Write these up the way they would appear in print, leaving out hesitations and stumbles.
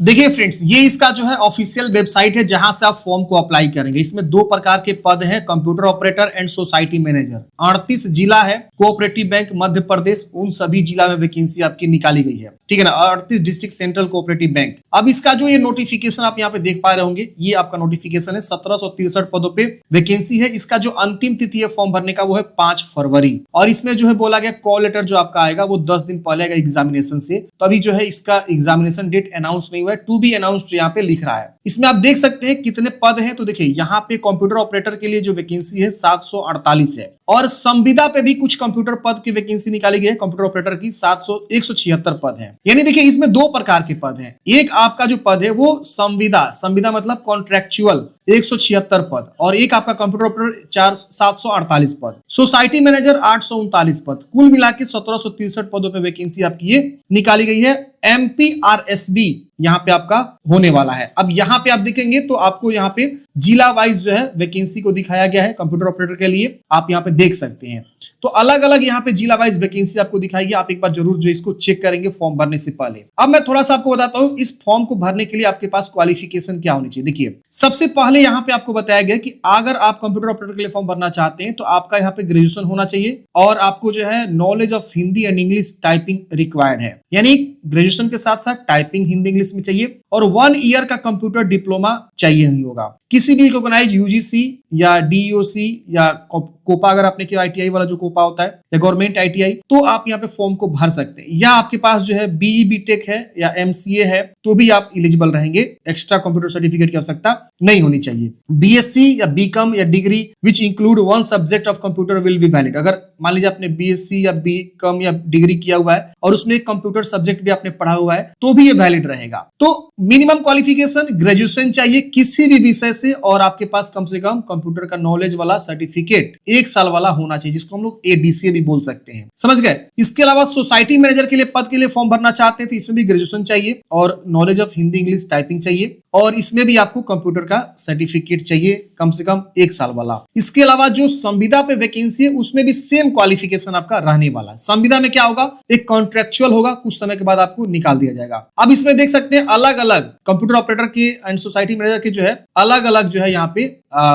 देखिए फ्रेंड्स, ये इसका जो है ऑफिशियल वेबसाइट है जहां से आप फॉर्म को अप्लाई करेंगे। इसमें दो प्रकार के पद हैं, computer operator and society manager. 38 जिला है, कोऑपरेटिव बैंक मध्य प्रदेश, उन सभी जिला में वैकेंसी आपकी निकाली गई है, ठीक है ना। 38 डिस्ट्रिक्ट सेंट्रल कोऑपरेटिव बैंक। अब इसका जो ये नोटिफिकेशन आप यहाँ पे देख पा रहे होंगे, ये आपका नोटिफिकेशन है। 1763 पदों पे वैकेंसी है। इसका जो अंतिम तिथि है फॉर्म भरने का वो है 5 फरवरी। और इसमें जो है बोला गया कॉल लेटर जो आपका आएगा वो 10 दिन पहले आएगा एग्जामिनेशन से। तो अभी जो है इसका एग्जामिनेशन डेट अनाउंस नहीं हुआ है, टू बी अनाउंस्ड यहाँ पे लिख रहा है। इसमें आप देख सकते हैं कितने पद हैं। तो देखिए यहाँ पे कंप्यूटर ऑपरेटर के लिए जो वैकेंसी है 748 है, और संविदा पे भी कुछ कंप्यूटर पद की वैकेंसी निकाली गई है। कंप्यूटर ऑपरेटर की 176 पद है। यानी देखिए इसमें दो प्रकार के पद हैं। एक आपका जो पद है वो संविदा मतलब कॉन्ट्रेक्चुअल 176 पद, और एक आपका कंप्यूटर ऑपरेटर 748 पद, सोसाइटी मैनेजर 839 पद। कुल मिला के 1763 पदों पे वैकेंसी आपकी ये निकाली गई है। MPRSB यहाँ पे आपका होने वाला है। अब यहाँ पे आप देखेंगे तो आपको यहाँ पे जिला वाइज जो है वैकेंसी को दिखाया गया है। कंप्यूटर ऑपरेटर के लिए आप यहाँ पे देख सकते हैं, तो अलग अलग यहाँ पे जिला वाइज वैकेंसी आपको दिखाएगी। आप एक बार जरूर जो इसको चेक करेंगे फॉर्म भरने से पहले। अब मैं थोड़ा सा आपको बताता हूँ इस फॉर्म को भरने के लिए आपके पास क्वालिफिकेशन क्या होनी चाहिए। देखिए सबसे पहले यहाँ पे आपको बताया गया कि अगर आप कंप्यूटर ऑपरेटर के लिए फॉर्म भरना चाहते हैं तो आपका यहाँ पे ग्रेजुएशन होना चाहिए, और आपको जो है knowledge of Hindi and English typing required है। यानी ग्रेजुएशन के साथ साथ टाइपिंग हिंदी इंग्लिश में चाहिए, और 1 ईयर का कंप्यूटर डिप्लोमा चाहिए ही होगा। किसी भी रिकॉग्नाइज्ड यूजीसी या डीओसी या कोपा, अगर आपने किया आईटीआई वाला जो कोपा होता है या गवर्नमेंट आईटीआई, तो आप यहाँ पे फॉर्म को भर सकते हैं। या आपके पास जो है बीई बीटेक है या एमसीए है तो भी आप एलिजिबल रहेंगे। एक्स्ट्रा कंप्यूटर सर्टिफिकेट की आवश्यकता नहीं होनी चाहिए। बीएससी या बीकॉम या degree which include 1 subject of computer will be valid. अगर मान लीजिए आपने बीएससी या बीकॉम या डिग्री किया हुआ है और उसमें एक कंप्यूटर सब्जेक्ट भी आपने पढ़ा हुआ है तो भी ये वैलिड रहेगा। तो मिनिमम क्वालिफिकेशन ग्रेजुएशन चाहिए किसी भी विषय से, और आपके पास कम से कम कंप्यूटर का नॉलेज वाला सर्टिफिकेट 1 साल वाला होना चाहिए, जिसको हम लोग एडीसीए भी बोल सकते हैं। समझ गए। इसके अलावा सोसाइटी मैनेजर के लिए पद के लिए फॉर्म भरना चाहते हैं तो इसमें भी ग्रेजुएशन चाहिए और knowledge of Hindi English typing चाहिए, और इसमें भी आपको कंप्यूटर का सर्टिफिकेट चाहिए कम से कम 1 साल वाला। इसके अलावा जो संविदा पे वैकेंसी है उसमें भी सेम क्वालिफिकेशन आपका रहने वाला है। संविदा में क्या होगा, एक कॉन्ट्रेक्चुअल होगा, कुछ समय के बाद आपको निकाल दिया जाएगा। अब इसमें देख सकते हैं अलग अलग कंप्यूटर ऑपरेटर के एंड सोसाइटी मैनेजर के जो है अलग अलग जो है यहाँ पे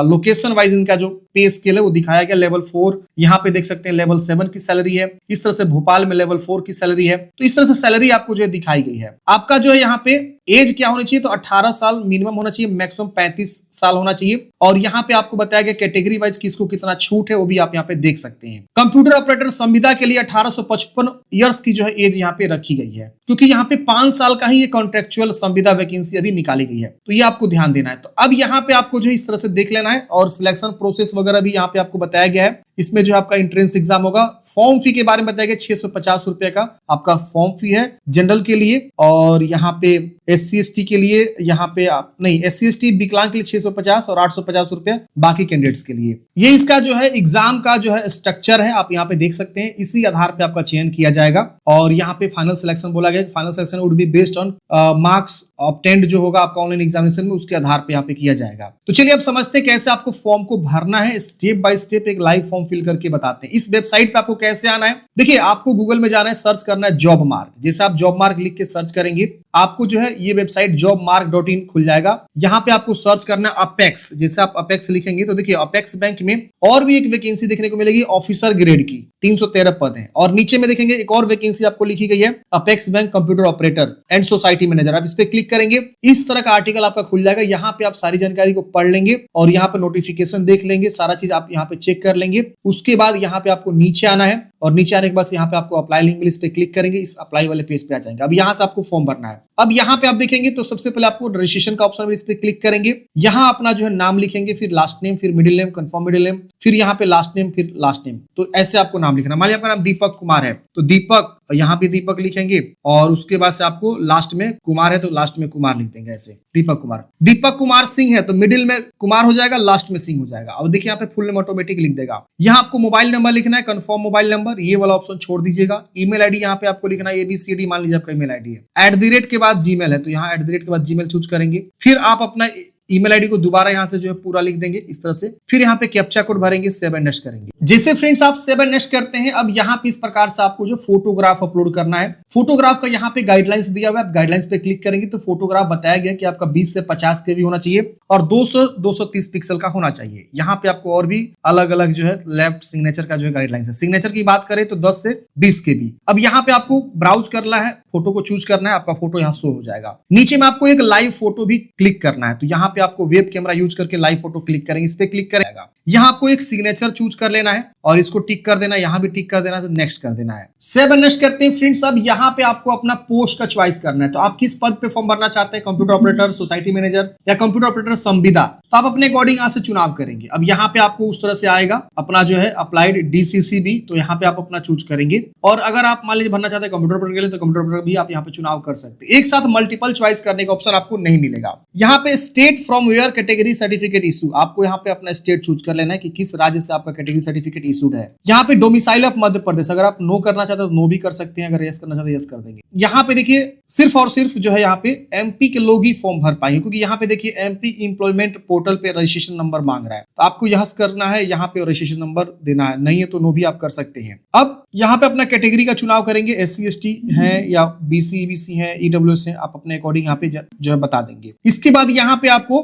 लोकेशन वाइज इनका जो पे स्केल है वो दिखाया गया। लेवल 4 यहाँ पे देख सकते हैं, लेवल 7 की सैलरी है। इस तरह से भोपाल में लेवल 4 की सैलरी है। तो इस तरह से सैलरी आपको जो है दिखाई गई है। आपका जो है यहाँ पे एज क्या होनी चाहिए, तो 18 साल मिनिमम होना चाहिए, मैक्सिमम 35 साल होना चाहिए। और यहाँ पे आपको बताया गया कैटेगरी वाइज किसको कितना छूट है वो भी आप यहाँ पे देख सकते हैं। कंप्यूटर ऑपरेटर संविदा के लिए 1855 ईयर्स की जो है एज यहाँ पे रखी गई है, क्योंकि यहाँ पे 5 साल का ही ये कॉन्ट्रेक्चुअल संविदा वैकेंसी अभी निकाली गई है। तो ये आपको ध्यान देना है। तो अब यहाँ पे आपको जो है इस तरह से देख लेना है, और सिलेक्शन प्रोसेस वगैरह भी यहाँ पे आपको बताया गया है। इसमें जो आपका एंट्रेंस एग्जाम होगा। फॉर्म फी के बारे में बताया गया 650 रुपए का आपका फॉर्म फी है जनरल के लिए, और यहाँ पे SC ST के लिए यहाँ पे आप नहीं, SC ST विकलांग के लिए 650 और 850 रुपए बाकी कैंडिडेट्स के लिए। ये इसका जो है एग्जाम का जो है स्ट्रक्चर है, आप यहाँ पे देख सकते हैं। इसी आधार पे आपका चयन किया जाएगा, और यहाँ पे फाइनल सिलेक्शन बोला गया। Final selection would be based on marks obtained जो होगा आपका ऑनलाइन एग्जामिनेशन में, उसके आधार पे यहाँ पे किया जाएगा। तो चलिए अब समझते हैं कैसे आपको फॉर्म को भरना है। स्टेप बाय स्टेप एक लाइव फॉर्म फिल करके बताते हैं। इस वेबसाइट पे आपको कैसे आना है, देखिए आपको गूगल में जाना है, सर्च करना है जॉब मार्क। जैसे आप जॉब मार्क लिख के सर्च करेंगे आपको जो है ये वेबसाइट jobmark.in खुल जाएगा। यहाँ पे आपको सर्च करना है अपेक्स। जैसे आप अपेक्स लिखेंगे तो देखिए अपेक्स बैंक में और भी एक वैकेंसी देखने को मिलेगी ऑफिसर ग्रेड की, 313 पद हैं। और नीचे में देखेंगे एक और वैकेंसी आपको लिखी गई है, apex bank computer operator and society manager. आप इस पे क्लिक करेंगे, इस तरह का आर्टिकल आपका खुल जाएगा। यहाँ पे आप सारी जानकारी को पढ़ लेंगे और यहाँ पे नोटिफिकेशन देख लेंगे, सारा चीज आप यहाँ पे चेक कर लेंगे। उसके बाद यहाँ पे आपको नीचे आना है, और नीचे आने के बाद यहाँ पे आपको अप्लाई लिंक मिल, इस पे क्लिक करेंगे, इस अप्लाई वाले पेज पे आ जाएंगे। अब यहाँ से आपको फॉर्म भरना है। अब यहाँ पे आप देखेंगे तो सबसे पहले आपको रजिस्ट्रेशन का ऑप्शन, इस पे क्लिक करेंगे। यहाँ अपना जो है नाम लिखेंगे, फिर लास्ट नेम, फिर middle name, confirm middle name, फिर यहाँ पे लास्ट नेम, फिर लास्ट नेम। तो ऐसे आपको नाम लिखना। मान लीजिए आपका नाम दीपक कुमार है तो दीपक, यहाँ पे दीपक लिखेंगे, और उसके बाद से आपको लास्ट में कुमार है तो लास्ट में कुमार लिख देंगे, ऐसे दीपक कुमार। दीपक कुमार सिंह है तो मिडिल में कुमार हो जाएगा, लास्ट में सिंह हो जाएगा। अब देखिए यहाँ पे फुल नेम ऑटोमेटिक लिख देगा। यहाँ आपको मोबाइल नंबर लिखना है, कंफर्म मोबाइल नंबर, ये वाला ऑप्शन छोड़ दीजिएगा। ईमेल आईडी यहाँ पे आपको लिखना है ABCD, मान लीजिए आपका ईमेल आईडी है। @ के बाद जीमेल है तो यहाँ @ के बाद जीमेल चूज करेंगे। फिर आप अपना ईमेल आईडी को दोबारा यहाँ से जो है पूरा लिख देंगे इस तरह से, फिर यहाँ पे कैप्चा कोड भरेंगे, सेव एंड नेक्स्ट करेंगे। जैसे फ्रेंड्स आप सेव एंड नेक्स्ट करते हैं, अब यहाँ पे इस प्रकार से आपको जो फोटोग्राफ अपलोड करना है, फोटोग्राफ का यहाँ पे गाइडलाइंस दिया हुआ है, आप गाइडलाइंस पे क्लिक करेंगे तो फोटोग्राफ बताया गया कि आपका 20 से 50 के भी होना चाहिए और 200-230 पिक्सल का होना चाहिए। यहाँ पे आपको और भी अलग अलग जो है लेफ्ट सिग्नेचर का जो है गाइडलाइंस है। सिग्नेचर की बात करें तो 10 से 20 के भी। अब यहाँ पे आपको ब्राउज करना है, फोटो को चूज करना है, आपका फोटो यहाँ शो हो जाएगा। नीचे में आपको एक लाइव फोटो भी क्लिक करना है, तो यहाँ पे आपको वेब कैमरा यूज करके लाइव फोटो क्लिक करेंगे, इस पे क्लिक करेगा। यहाँ आपको एक सिग्नेचर चूज कर लेना है और इसको टिक कर देना है, यहाँ भी टिक कर देना है, तो नेक्स्ट कर देना है। सेव एंड नेक्स्ट करते हैं फ्रेंड्स। अब यहाँ पे आपको अपना पोस्ट का चॉइस करना है, तो आप किस पद पे फॉर्म भरना चाहते हैं, कंप्यूटर ऑपरेटर, सोसाइटी मैनेजर या कंप्यूटर ऑपरेटर संविदा, तो आप अपने अकॉर्डिंग यहाँ से चुनाव करेंगे। अब यहाँ पे आपको उस तरह से आएगा अपना जो है अप्लाइड DCCB, तो यहाँ पे आप अपना चूज करेंगे। और अगर आप मान लीजिए भरना चाहते हैं कंप्यूटर ऑपरेटर के लिए, तो कंप्यूटर ऑपरेटर भी आप यहाँ पे चुनाव कर सकते हैं। एक साथ मल्टीपल चॉइस करने का ऑप्शन आपको नहीं मिलेगा। यहाँ पे state from where category certificate issue, आपको यहाँ पे अपना स्टेट चूज कर लेना है कि किस राज्य से आपका कैटेगरी सर्टिफिकेट इशूड है। यहाँ पे डोमिसाइल ऑफ मध्य प्रदेश, अगर आप नो करना चाहते हैं तो नो भी कर सकते हैं, अगर यस करना चाहते हैं यस कर देंगे। यहाँ पे देखिए सिर्फ और सिर्फ जो है यहाँ पे MP के लोग ही फॉर्म भर पाएंगे, क्योंकि यहाँ पे देखिए MP एम्प्लॉयमेंट पोर्टल पे रजिस्ट्रेशन नंबर मांग रहा है, तो आपको यह करना है, यहाँ पे रजिस्ट्रेशन नंबर देना है, नहीं है तो नो भी आप कर सकते हैं। अब यहाँ पे अपना कैटेगरी का चुनाव करेंगे, SC ST है या BC EBC है, EWS है, आप अपने अकॉर्डिंग यहाँ पे जो है बता देंगे। इसके बाद यहाँ पे आपको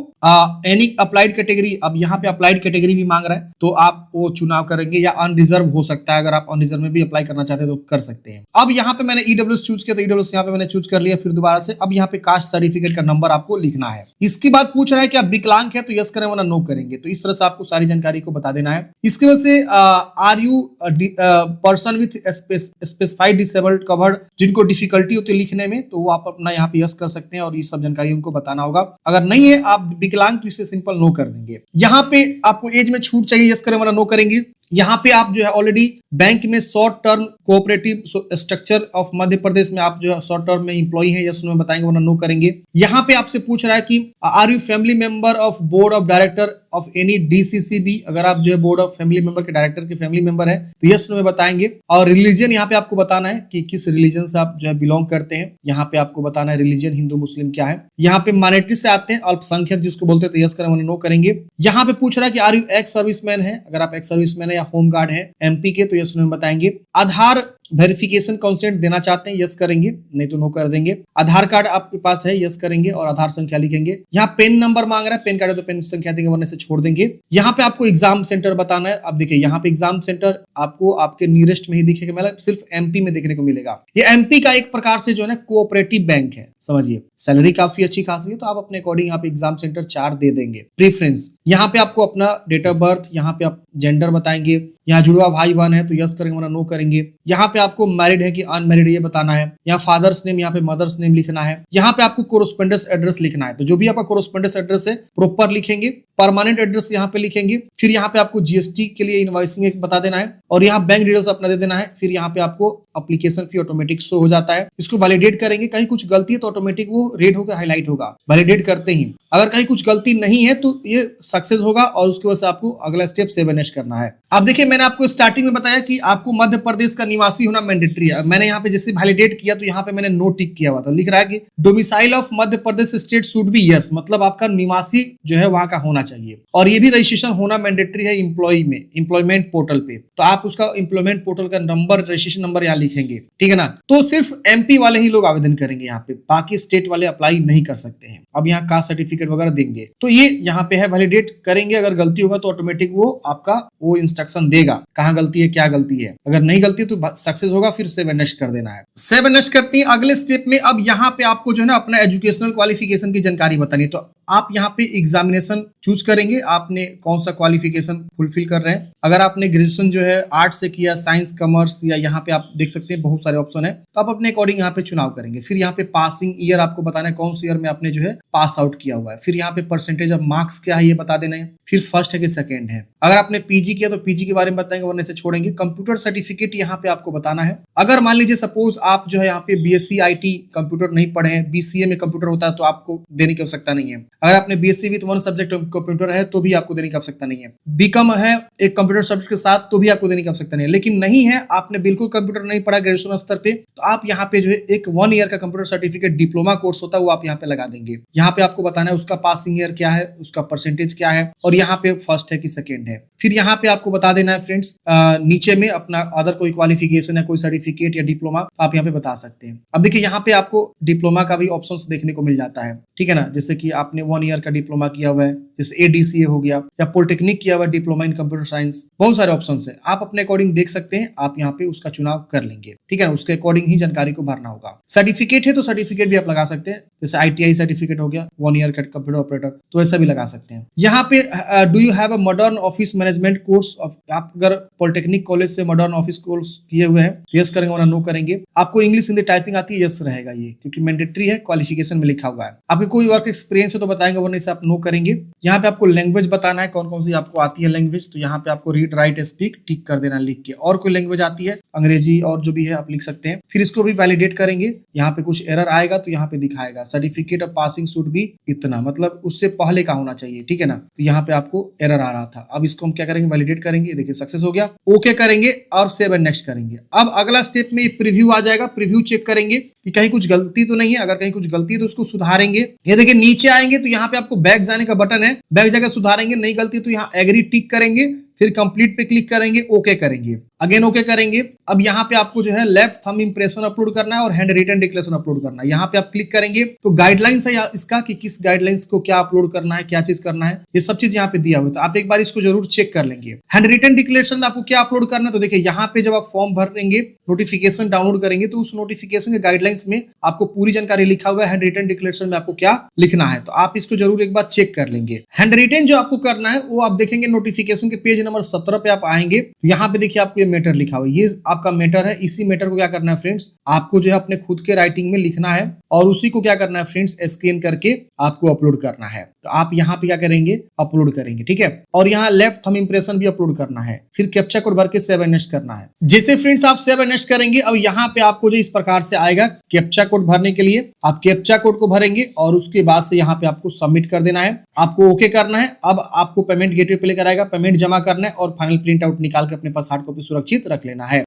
एनी अप्लाइड कैटेगरी, अब यहाँ पे अप्लाइड कैटेगरी भी मांग रहा है, तो आप वो चुनाव करेंगे, या अनरिजर्व हो सकता है, अगर आप अनरिजर्व में भी अप्लाई करना चाहते हैं तो कर सकते हैं। अब यहाँ पे मैंने EWS चूज किया, तो EWS यहाँ पे मैंने चूज कर लिया, फिर दोबारा से अब यहाँ पे कास्ट सर्टिफिकेट का नंबर आपको लिखना है। इसके बाद पूछ रहा है कि आप विकलांग है, तो यस करें वरना नो करेंगे, तो इस तरह से आपको सारी जानकारी को बता देना है। इसके वजह से are you person with specified disabled covered, जिनको डिफिकल्टी होती है लिखने में, तो वो आप अपना यहाँ पे यस कर सकते हैं और ये सब जानकारी उनको बताना होगा। अगर नहीं है आप विकलांग, तो इसे सिंपल नो कर देंगे। यहाँ पे आपको एज में छूट चाहिए, यस करें वरना नो करेंगे। यहाँ पे आप जो है ऑलरेडी बैंक में short term cooperative structure of Madhya Pradesh में आप जो है शॉर्ट टर्म में एम्प्लॉई है, यस नो में बताएंगे वरना नो करेंगे। यहाँ पे आपसे पूछ रहा है कि are you family member of board of director of any DCCB, अगर आप जो है बोर्ड ऑफ फैमिली मेंबर के डायरेक्टर के फैमिली मेंबर है तो यस नो में बताएंगे। और रिलीजन यहाँ पे आपको बताना है कि किस रिलीजन से आप जो है बिलोंग करते हैं, यहाँ पे आपको बताना है रिलीजन हिंदू मुस्लिम क्या है। यहाँ पे माइनॉरिटी से आते हैं, अल्पसंख्यक जिसको बोलते हैं, तो यस करें वरना नो करेंगे। यहाँ पे पूछ रहा है कि आर यू एक्स सर्विसमैन है, अगर आप एक्स सर्विसमैन है या होम गार्ड है MP के, तो यस नो में बताएंगे। आधार वेरिफिकेशन कंसेंट देना चाहते हैं, यस करेंगे, नहीं तो नो कर देंगे। आधार कार्ड आपके पास है, यस करेंगे और आधार संख्या लिखेंगे। यहाँ पेन नंबर मांग रहा है, पेन कार्ड है तो पेन संख्या देंगे वरना से छोड़ देंगे। यहाँ पे आपको एग्जाम सेंटर बताना है। अब देखिए यहाँ पे एग्जाम सेंटर आपको आपके नियरेस्ट में ही दिखेगा, मतलब सिर्फ MP में देखने को मिलेगा। ये MP का एक प्रकार से जो है ना कोऑपरेटिव बैंक है, समझिए। सैलरी काफी अच्छी खासी है, तो आप अपने अकॉर्डिंग यहाँ पे एग्जाम सेंटर 4 दे देंगे। प्रेफरेंस, यहाँ पे आपको अपना डेट ऑफ बर्थ, यहाँ पे आप जेंडर बताएंगे। यहाँ जुड़वा भाई बहन है तो यस करेंगे वरना नो करेंगे। यहाँ पे आपको मैरिड है कि अनमैरिड ये बताना है। यहाँ फादर्स नेम, यहाँ पे मदर्स नेम लिखना है। यहाँ पे आपको कोरोस्पोंडेंस एड्रेस लिखना है, तो जो भी आपका कोरोस्पोंडेंस एड्रेस है प्रॉपर लिखेंगे। परमानेंट एड्रेस यहाँ पे लिखेंगे। फिर यहाँ पे आपको GST के लिए इनवॉइसिंग बता देना है और यहाँ बैंक डिटेल्स अपना दे देना है। फिर यहाँ पे आपको एप्लीकेशन फी ऑटोमेटिक शो हो जाता है, इसको वैलिडेट करेंगे। कहीं कुछ गलती है तो ऑटोमेटिक वो रेड होकर हाईलाइट होगा वैलिडेट करते ही। अगर कहीं कुछ गलती नहीं है तो ये सक्सेस होगा और उसके वजह से आपको अगला स्टेप 7 नेक्स्ट करना है। अब देखिए मैंने आपको स्टार्टिंग में बताया कि आपको मध्य प्रदेश का निवासी होना मैंडेटरी है। मैंने यहाँ पे जैसे वैलिडेट किया तो यहाँ पे मैंने नो टिक किया हुआ था, लिख रहा है कि domicile of Madhya Pradesh state should be yes, मतलब आपका निवासी जो है वहां का होना चाहिए। और ये भी रजिस्ट्रेशन होना मैंडेटरी है एम्प्लॉय में, एम्प्लॉयमेंट पोर्टल पे, तो आप उसका एम्प्लॉयमेंट पोर्टल का नंबर, रजिस्ट्रेशन नंबर यहाँ लिखेंगे, ठीक है ना। तो सिर्फ MP वाले ही लोग आवेदन करेंगे यहाँ पे, बाकी स्टेट वाले अप्लाई नहीं कर सकते हैं। अब यहाँ कास्ट सर्टिफिकेट वगैरह देंगे, तो ये यहाँ पे है वैलिडेट करेंगे। अगर गलती होगा तो ऑटोमेटिक वो आपका वो इंस्ट्रक्शन देगा कहाँ गलती है क्या गलती है। अगर नहीं गलती तो सक्सेस होगा, फिर 7 नेक्स्ट कर देना है। 7 नेक्स्ट करते हैं अगले स्टेप में। अब यहाँ पे आपको जो है ना अपना एजुकेशनल क्वालिफिकेशन की जानकारी बतानी है, तो आप यहाँ पे एग्जामिनेशन चूज करेंगे, आपने कौन सा क्वालिफिकेशन फुलफिल कर रहे हैं। अगर आपने ग्रेजुएशन जो है आर्ट से किया, साइंस, कॉमर्स, या यहाँ पे आप देख सकते हैं बहुत सारे ऑप्शन है, तो आप अपने अकॉर्डिंग यहाँ पे चुनाव करेंगे। फिर यहाँ पे पासिंग ईयर आपको बताना है कौन से ईयर में आपने जो है पास आउट किया हुआ है। फिर यहाँ पे परसेंटेज ऑफ मार्क्स क्या है ये बता देना है। फिर फर्स्ट है कि सेकंड है। अगर आपने PG किया तो PG के बारे में बताएंगे वरना से छोड़ेंगे। कंप्यूटर सर्टिफिकेट यहाँ पे आपको बताना है। अगर मान लीजिए सपोज आप जो है यहाँ पे BSc IT कंप्यूटर नहीं पढ़े हैं, BCA में कंप्यूटर होता है तो आपको देने की आवश्यकता नहीं है। अगर आपने BSc with one subject computer है तो भी आपको देने की आवश्यकता नहीं है। बीकॉम है एक कंप्यूटर सब्जेक्ट के साथ तो भी आपको देने की आवश्यकता नहीं है। लेकिन नहीं है, आपने बिल्कुल कंप्यूटर नहीं पढ़ा ग्रेजुएशन स्तर पे, तो आप यहाँ पे जो है एक 1 ईयर का कंप्यूटर सर्टिफिकेट डिप्लोमा कोर्स होता है वो आप यहाँ पे लगा देंगे। यहाँ पे आपको बताना है उसका पासिंग ईयर क्या है, उसका परसेंटेज क्या है और यहाँ पे फर्स्ट है कि सेकेंड है। फिर यहाँ पे आपको बता देना है फ्रेंड्स नीचे में अपना अदर कोई क्वालिफिकेशन है, कोई सर्टिफिकेट या डिप्लोमा आप यहाँ पे बता सकते हैं। अब देखिए यहाँ पे आपको डिप्लोमा का भी ऑप्शंस देखने को मिल जाता है, ठीक है ना। जैसे कि आपने 1 ईयर का डिप्लोमा किया हुआ है, जैसे ADCA हो गया या पॉलिटेक्निक किया हुआ है, डिप्लोमा इन कंप्यूटर साइंस, बहुत सारे ऑप्शंस है। आप अपने अकॉर्डिंग देख सकते हैं, आप यहाँ पे उसका चुनाव कर लेंगे, ठीक है ना। उसके अकॉर्डिंग ही जानकारी को भरना होगा। सर्टिफिकेट है तो सर्टिफिकेट भी आप लगा सकते हैं, जैसे ITI सर्टिफिकेट हो गया 1 ईयर का कंप्यूटर ऑपरेटर, तो ऐसा भी लगा सकते हैं। यहाँ पे do you have a modern office management course, आप अगर पॉलिटेक्निक कॉलेज से मॉडर्न ऑफिस कोर्स किए हुए हैं यस करेंगे वरना नो करेंगे। आपको इंग्लिश हिंदी टाइपिंग आती है यस रहेगा ये, क्योंकि मैंडेटरी है, क्वालिफिकेशन में लिखा हुआ है। आपके कोई वर्क एक्सपीरियंस है तो बताएंगे वरना इसे आप नो करेंगे। यहाँ पे आपको लैंग्वेज बताना है कौन कौन सी आपको आती है लैंग्वेज, तो यहाँ पे आपको रीड राइट स्पीक टिक कर देना लिख के। और कोई लैंग्वेज आती है अंग्रेजी और जो भी है आप लिख सकते हैं। फिर इसको भी वैलिडेट करेंगे। यहाँ पे कुछ एरर आएगा तो यहाँ पे दिखाएगा certificate of passing should be इतना, मतलब उससे पहले का होना चाहिए, ठीक है ना। तो यहाँ पे आपको एरर आ रहा था। अब इसको हम क्या करेंगे, वैलिडेट करेंगे। देखिए सक्सेस हो गया, ओके करेंगे और सेव एंड नेक्स्ट करेंगे। अब अगला स्टेप में प्रीव्यू आ जाएगा। प्रीव्यू चेक करेंगे कि कहीं कुछ गलती तो नहीं है, अगर कहीं कुछ गलती है तो उसको सुधारेंगे। ये देखिए नीचे आएंगे तो यहाँ पे आपको बैक जाने का बटन है, बैक जाकर सुधारेंगे। नई गलती तो यहाँ एग्री टिक करेंगे, फिर कंप्लीट पे क्लिक करेंगे, ओके करेंगे, अगेन ओके करेंगे। अब यहाँ पे आपको जो है लेफ्ट थंब इंप्रेशन अपलोड करना है और हैंड रिटन डिक्लेरेशन अपलोड करना है। यहाँ पे आप क्लिक करेंगे तो गाइडलाइंस है इसका कि किस गाइडलाइंस को क्या अपलोड करना है, क्या चीज करना है, ये सब चीज यहाँ पे दिया हुआ है। तो आप एक बार इसको जरूर चेक कर लेंगे। हैंड रिटन डिक्लेरेशन में आपको क्या अपलोड करना है, तो देखिए यहाँ पे जब आप फॉर्म भरेंगे, नोटिफिकेशन डाउनलोड करेंगे तो उस नोटिफिकेशन के गाइडलाइंस में आपको पूरी जानकारी लिखा हुआ है। हैंड रिटन डिक्लेरेशन में आपको क्या लिखना है, तो आप इसको जरूर एक बार चेक कर लेंगे। हैंड रिटन जो आपको करना है वो आप देखेंगे नोटिफिकेशन के पेज नंबर 17 पे आप आएंगे, तो यहाँ पे देखिए आपको ये मैटर लिखा हुआ है, ये आपका मैटर है। इसी मैटर को क्या करना है फ्रेंड्स, आपको जो है अपने खुद के राइटिंग में लिखना है और उसी को क्या करना है फ्रेंड्स, स्कैन करके आपको अपलोड करना है। तो आप यहाँ पे क्या करेंगे, अपलोड करेंगे, ठीक है। और यहाँ लेफ्ट थंब इंप्रेशन भी अपलोड करना है, फिर कैप्चा कोड भर के सेव एंड नेक्स्ट करना है। जैसे फ्रेंड्स आप सेव एंड नेक्स्ट करेंगे, अब यहाँ पे आपको जो इस प्रकार से आएगा कैप्चा कोड भरने के लिए, आप कैप्चा कोड को भरेंगे और उसके बाद से यहाँ पे आपको सबमिट कर देना है, आपको ओके करना है। अब आपको पेमेंट गेटवे पे लेकर आएगा, पेमेंट जमा करना है और फाइनल प्रिंट आउट निकाल के अपने पास हार्ड कॉपी सुरक्षित रख लेना है।